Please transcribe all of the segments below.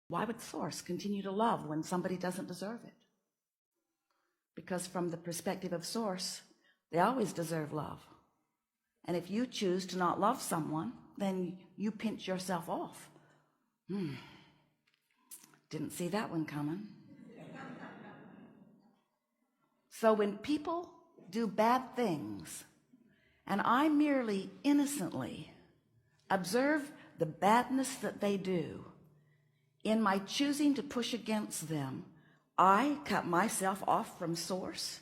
Why would Source continue to love when somebody doesn't deserve it? Because from the perspective of Source, they always deserve love. And if you choose to not love someone, then you pinch yourself off. Didn't see that one coming. So when people do bad things, and I merely innocently observe the badness that they do, in my choosing to push against them, I cut myself off from Source.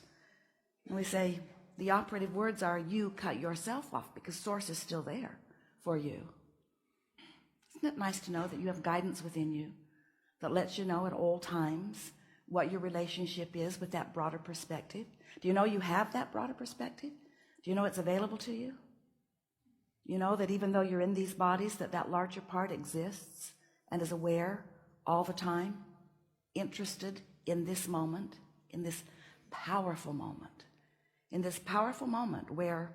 And we say, the operative words are, you cut yourself off, because Source is still there for you. Isn't it nice to know that you have guidance within you that lets you know at all times what your relationship is with that broader perspective? Do you know you have that broader perspective? Do you know it's available to you? You know that even though you're in these bodies, that larger part exists and is aware all the time, interested in this moment, in this powerful moment, where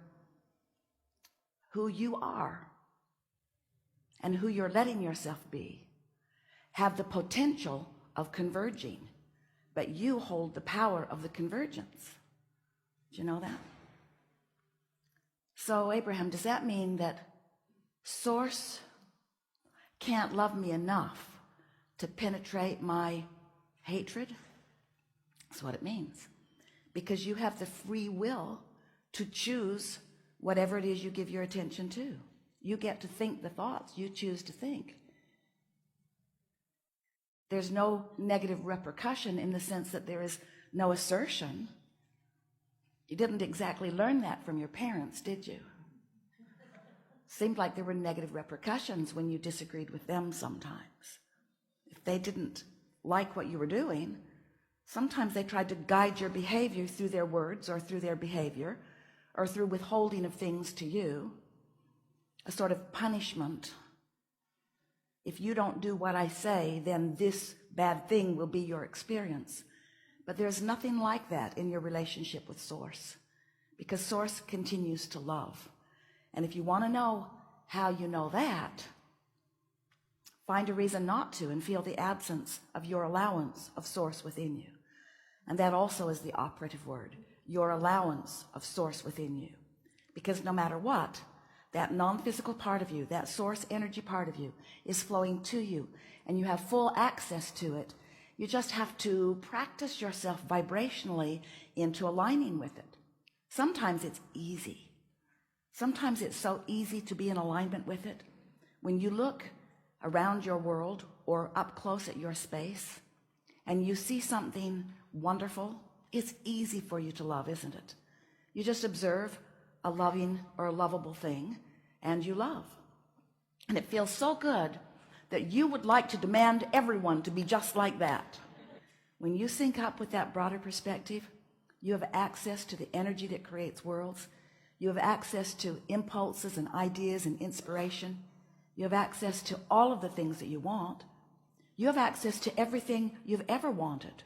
who you are and who you're letting yourself be have the potential of converging, but you hold the power of the convergence. Do you know that? So, Abraham, does that mean that Source can't love me enough to penetrate my hatred? That's what it means. Because you have the free will to choose whatever it is you give your attention to. You get to think the thoughts you choose to think. There's no negative repercussion in the sense that there is no assertion. You didn't exactly learn that from your parents, did you? Seemed like there were negative repercussions when you disagreed with them sometimes. If they didn't like what you were doing, sometimes they tried to guide your behavior through their words or through their behavior or through withholding of things to you, a sort of punishment. If you don't do what I say, then this bad thing will be your experience. But there's nothing like that in your relationship with Source, because Source continues to love. And if you want to know how you know that, find a reason not to and feel the absence of your allowance of Source within you. And that also is the operative word, your allowance of Source within you. Because no matter what, that non-physical part of you, that Source energy part of you, is flowing to you, and you have full access to it. You just have to practice yourself vibrationally into aligning with it. Sometimes it's easy. Sometimes it's so easy to be in alignment with it. When you look around your world or up close at your space and you see something wonderful, it's easy for you to love, isn't it? You just observe a loving or a lovable thing and you love. And it feels so good that you would like to demand everyone to be just like that. When you sync up with that broader perspective, you have access to the energy that creates worlds. You have access to impulses and ideas and inspiration. You have access to all of the things that you want. You have access to everything you've ever wanted.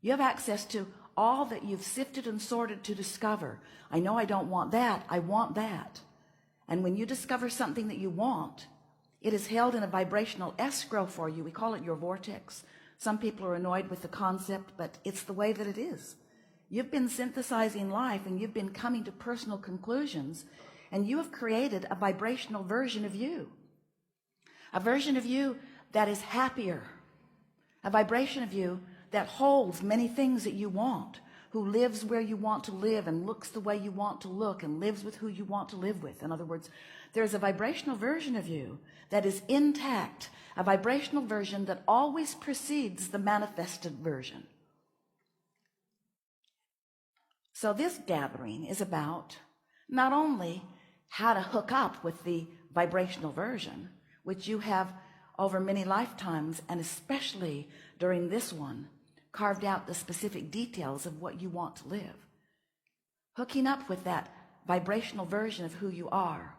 You have access to all that you've sifted and sorted to discover. I know I don't want that. I want that. And when you discover something that you want, it is held in a vibrational escrow for you. We call it your vortex. Some people are annoyed with the concept, but it's the way that it is. You've been synthesizing life and you've been coming to personal conclusions, and you have created a vibrational version of you. A version of you that is happier. A vibration of you that holds many things that you want, who lives where you want to live and looks the way you want to look and lives with who you want to live with. In other words, there's a vibrational version of you that is intact, a vibrational version that always precedes the manifested version. So this gathering is about not only how to hook up with the vibrational version, which you have over many lifetimes, and especially during this one, carved out the specific details of what you want to live. Hooking up with that vibrational version of who you are,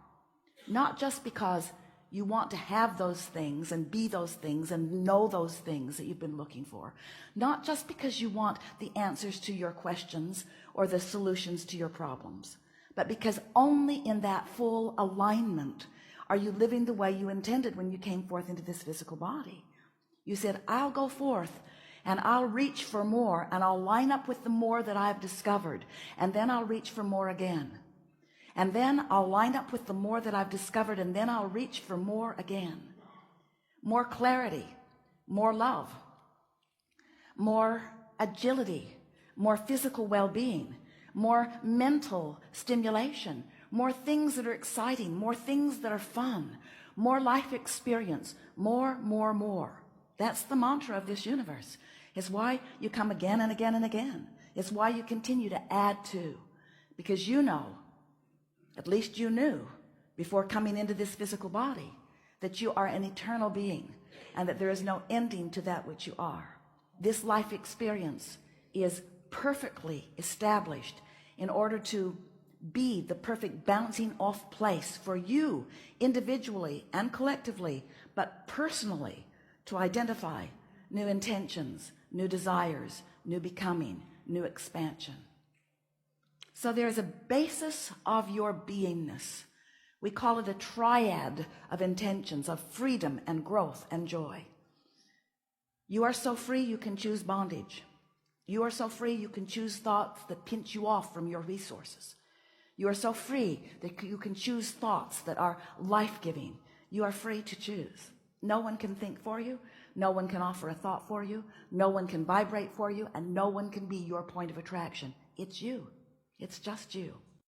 not just because you want to have those things and be those things and know those things that you've been looking for, not just because you want the answers to your questions or the solutions to your problems, but because only in that full alignment are you living the way you intended when you came forth into this physical body. You said, I'll go forth and I'll reach for more, and I'll line up with the more that I've discovered, and then I'll reach for more again. And then I'll line up with the more that I've discovered, and then I'll reach for more again. More clarity, more love, more agility, more physical well-being, more mental stimulation, more things that are exciting, more things that are fun, more life experience, more. That's the mantra of this universe. It's why you come again and again and again. It's why you continue to add to, because you know, at least you knew before coming into this physical body, that you are an eternal being and that there is no ending to that which you are. This life experience is perfectly established in order to be the perfect bouncing off place for you individually and collectively, but personally, to identify new intentions, new desires, new becoming, new expansion. So there is a basis of your beingness. We call it a triad of intentions of freedom and growth and joy. You are so free you can choose bondage. You are so free you can choose thoughts that pinch you off from your resources. You are so free that you can choose thoughts that are life-giving. You are free to choose. No one can think for you. No one can offer a thought for you. No one can vibrate for you, and no one can be your point of attraction. It's you. It's just you.